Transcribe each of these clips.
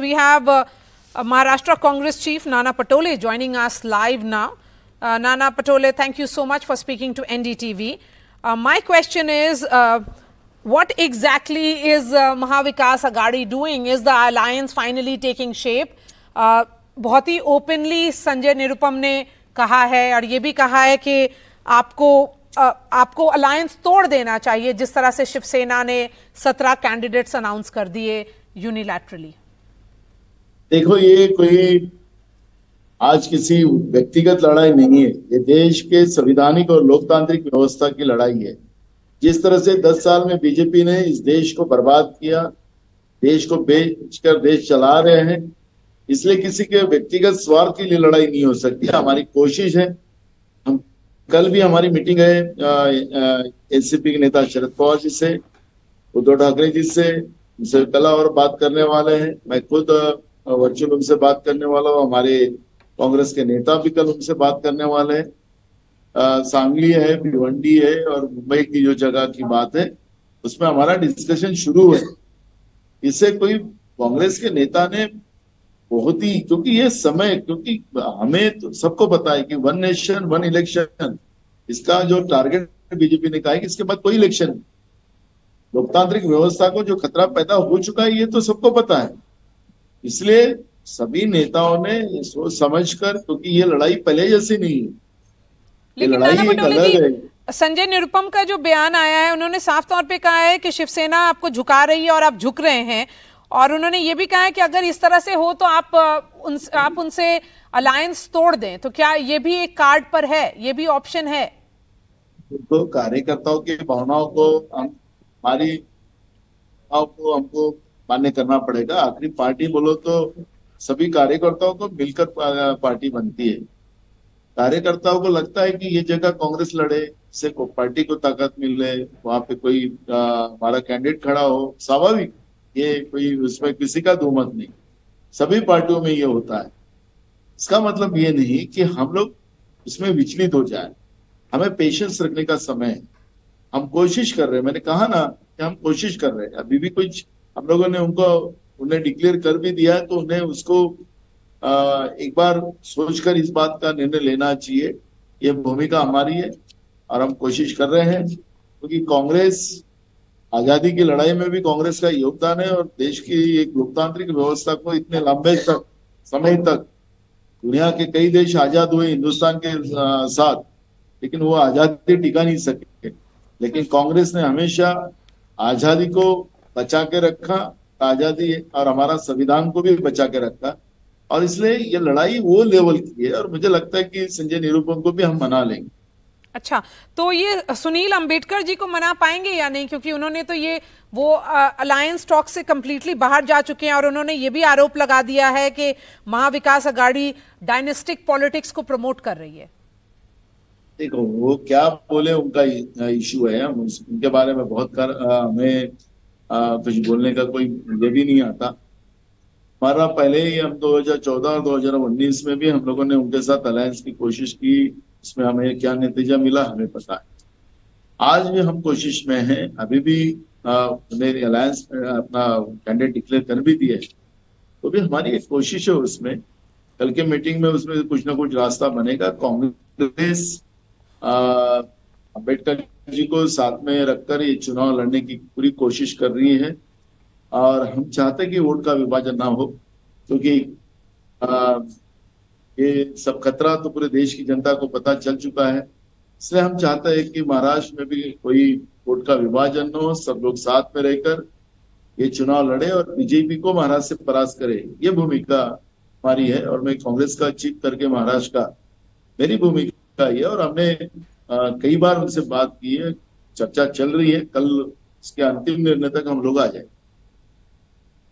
We have Maharashtra Congress Chief Nana Patole joining us live now. Nana Patole, thank you so much for speaking to NDTV. My question is, what exactly is Mahavikas Aghadi doing? Is the alliance finally taking shape? बहुत ही openly Sanjay Nirupam ने कहा है और ये भी कहा है कि आपको अलायंस तोड़ देना चाहिए, जिस तरह से शिवसेना ने 17 कैंडिडेट्स अनाउंस कर दिए यूनिलैटरली। देखो, ये कोई आज किसी व्यक्तिगत लड़ाई नहीं है, ये देश के संवैधानिक और लोकतांत्रिक व्यवस्था की लड़ाई है। जिस तरह से 10 साल में बीजेपी ने इस देश को बर्बाद किया, देश को बेचकर देश चला रहे हैं, इसलिए किसी के व्यक्तिगत स्वार्थ के लिए लड़ाई नहीं हो सकती। हमारी कोशिश है, हम कल भी हमारी मीटिंग है एनसीपी के नेता शरद पवार जी से, उद्धव ठाकरे जी से, उनसे कल और बात करने वाले हैं। मैं खुद वर्चुअल उनसे बात करने वाला हूँ, हमारे कांग्रेस के नेता भी कल उनसे बात करने वाले हैं। सांगली है, भिवंडी है और मुंबई की जो जगह की बात है, उसमें हमारा डिस्कशन शुरू है। इससे कोई कांग्रेस के नेता ने बहुत ही, क्योंकि ये समय, क्योंकि हमें तो सबको पता है कि 1 नेशन 1 इलेक्शन, इसका जो टारगेट बीजेपी ने कहा है कि इसके बाद कोई इलेक्शन नहीं। लोकतांत्रिक व्यवस्था को जो खतरा पैदा हो चुका है, ये तो सबको पता है। इसलिए सभी नेताओं ने सोच समझकर, क्योंकि ये लड़ाई पहले जैसी नहीं है, लेकिन नाना पटोले जी, संजय निरुपम का जो बयान आया है, उन्होंने साफ तौर पे कहा है कि शिवसेना आपको झुका रही है और आप झुक रहे हैं, और उन्होंने ये भी कहा है कि अगर इस तरह से हो तो आप उनसे अलायंस तोड़ दें। तो क्या ये भी एक कार्ड पर है, ये भी ऑप्शन है? तो कार्यकर्ताओं की भावनाओं को हमको मान्य करना पड़ेगा। आखिरी पार्टी बोलो तो सभी कार्यकर्ताओं को मिलकर पार्टी बनती है। कार्यकर्ताओं को लगता है कि ये जगह कांग्रेस लड़े, इससे पार्टी को ताकत मिले, वहां पे कोई हमारा कैंडिडेट खड़ा हो, स्वाभाविक, ये कोई उसमें किसी का दुमत नहीं, सभी पार्टियों में ये होता है। इसका मतलब ये नहीं कि हम लोग इसमें विचलित हो जाए। हमें पेशेंस रखने का समय है। हम कोशिश कर रहे हैं, मैंने कहा ना कि हम कोशिश कर रहे हैं। अभी भी कुछ हम लोगों ने उन्हें डिक्लेयर कर भी दिया है, तो उन्हें उसको एक बार सोचकर इस बात का निर्णय लेना चाहिए। ये भूमिका हमारी है और हम कोशिश कर रहे हैं, क्योंकि कांग्रेस, आजादी की लड़ाई में भी कांग्रेस का योगदान है और देश की एक लोकतांत्रिक व्यवस्था को इतने लंबे समय तक, दुनिया के कई देश आजाद हुए हिंदुस्तान के साथ, लेकिन वो आजादी टिका नहीं सके। लेकिन कांग्रेस ने हमेशा आजादी को बचा के रखा, आजादी और हमारा संविधान को भी बचा के रखा, और इसलिए ये लड़ाई वो लेवल की है और मुझे लगता है कि संजय निरुपम को भी हम मना लेंगे। अच्छा, तो ये सुनील अंबेडकर जी को मना पाएंगे या नहीं? क्योंकि उन्होंने तो वो अलायंस टॉक से कंप्लीटली बाहर जा चुके हैं और उन्होंने ये भी आरोप लगा दिया है कि महाविकास अघाड़ी डायनेस्टिक पॉलिटिक्स को प्रमोट कर रही है। देखो, वो क्या बोले उनका इश्यू है, हम उनके बारे में बहुत हमें कुछ बोलने का कोई ये भी नहीं आता। हमारा पहले ही हम 2014 और 2019 में भी हम लोगों ने उनके साथ अलायंस की कोशिश की, इसमें हमें क्या नतीजा मिला हमें पता है। आज भी हम कोशिश में हैं, अभी भी मेरी अलायंस अपना कैंडिडेट डिक्लेयर कर भी दिए, तो भी हमारी एक कोशिश है उसमें। कल के मीटिंग में उसमें कुछ ना कुछ रास्ता बनेगा। कांग्रेस अंबेडकर जी को साथ में रखकर ये चुनाव लड़ने की पूरी कोशिश कर रही है और हम चाहते हैं कि वोट का विभाजन ना हो, क्योंकि ये सब खतरा तो पूरे देश की जनता को पता चल चुका है। इसलिए हम चाहते हैं कि महाराष्ट्र में भी कोई वोट का विभाजन न हो, सब लोग साथ में रहकर ये चुनाव लड़े और बीजेपी को महाराष्ट्र से परास्त करे। ये भूमिका हमारी है और मैं कांग्रेस का चीफ करके महाराष्ट्र का मेरी भूमिका है और हमने कई बार उनसे बात की है, चर्चा चल रही है। कल इसके अंतिम निर्णय तक हम लोग आ जाए।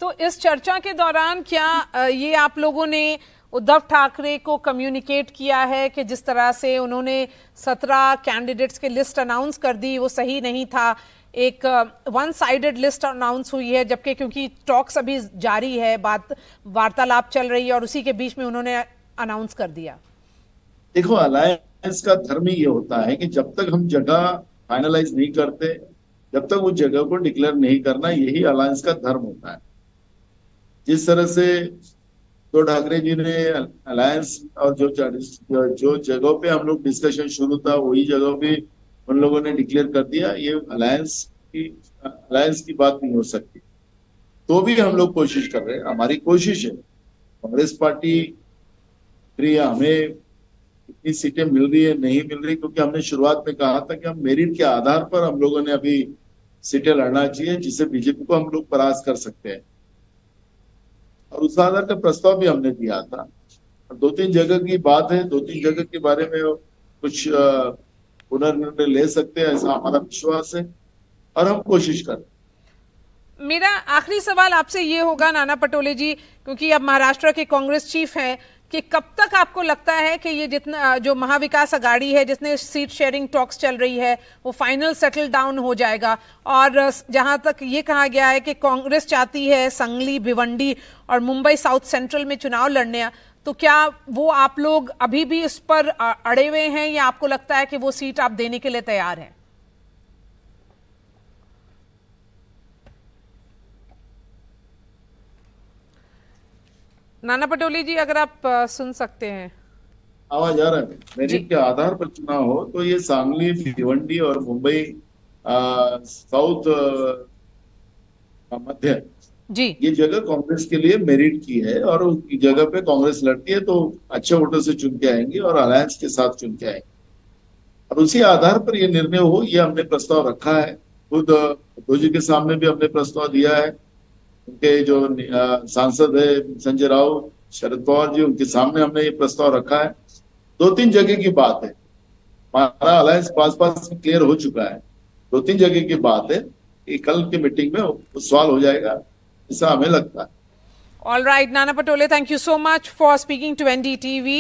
तो इस चर्चा के दौरान क्या ये आप लोगों ने उद्धव ठाकरे को कम्युनिकेट किया है कि जिस तरह से उन्होंने 17 कैंडिडेट्स की लिस्ट अनाउंस कर दी वो सही नहीं था, एक वन साइडेड लिस्ट अनाउंस हुई है, जबकि क्योंकि टॉक्स अभी जारी है, वार्तालाप चल रही है और उसी के बीच में उन्होंने अनाउंस कर दिया? देखो, अलायंस का धर्म ही ये होता है कि जब तक हम जगह फाइनलाइज नहीं करते, जब तक उस जगह को डिक्लेयर नहीं करना, यही अलायंस का धर्म होता है। जिस तरह से तो ठाकरे जी ने अलायंस और जो जगहों पे हम लोग डिस्कशन शुरू था वही जगहों पे उन लोगों ने डिक्लेयर कर दिया ये अलायंस की बात नहीं हो सकती। तो भी हम लोग कोशिश कर रहे हैं, हमारी कोशिश है कांग्रेस पार्टी फिर हमें कितनी सीटें मिल रही है नहीं मिल रही, क्योंकि हमने शुरुआत में कहा था कि हम मेरिट के आधार पर हम लोगों ने अभी सीटें लड़ना चाहिए जिससे बीजेपी को हम लोग परास्त कर सकते हैं, और उस आधार का प्रस्ताव भी हमने दिया था। दो तीन जगह की बात है, दो तीन जगह के बारे में कुछ पुनर्निर्णय ले सकते हैं ऐसा हमारा विश्वास है और हम कोशिश कर रहे हैं। मेरा आखिरी सवाल आपसे ये होगा नाना पटोले जी, क्योंकि अब महाराष्ट्र के कांग्रेस चीफ हैं, कि कब तक आपको लगता है कि ये जितना जो महाविकास अघाड़ी है जिसने सीट शेयरिंग टॉक्स चल रही है वो फाइनल सेटल डाउन हो जाएगा? और जहां तक ये कहा गया है कि कांग्रेस चाहती है संगली, भिवंडी और मुंबई साउथ सेंट्रल में चुनाव लड़ने, तो क्या वो आप लोग अभी भी इस पर अड़े हुए हैं या आपको लगता है कि वो सीट आप देने के लिए तैयार हैं? नाना पटोले जी, अगर आप सुन सकते हैं। आवाज आ रहा है? मेरिट के आधार पर चुनाव हो तो ये सांगली, भिवंडी और मुंबई साउथ मध्य जी, ये जगह कांग्रेस के लिए मेरिट की है और उस जगह पे कांग्रेस लड़ती है तो अच्छे वोटर से चुन के आएंगे और अलायंस के साथ चुन के आएंगे, और उसी आधार पर ये निर्णय हो ये हमने प्रस्ताव रखा है। खुद उद्धव जी के सामने भी हमने प्रस्ताव दिया है, उनके जो सांसद है संजय राउत, शरद पवार जी, उनके सामने हमने ये प्रस्ताव रखा है। दो तीन जगह की बात है, हमारा अलायंस पास पास क्लियर हो चुका है, दो तीन जगह की बात है कि कल की मीटिंग में वो सवाल हो जाएगा ऐसा हमें लगता है। All right Nana Patole, thank you so much for speaking to NDTV.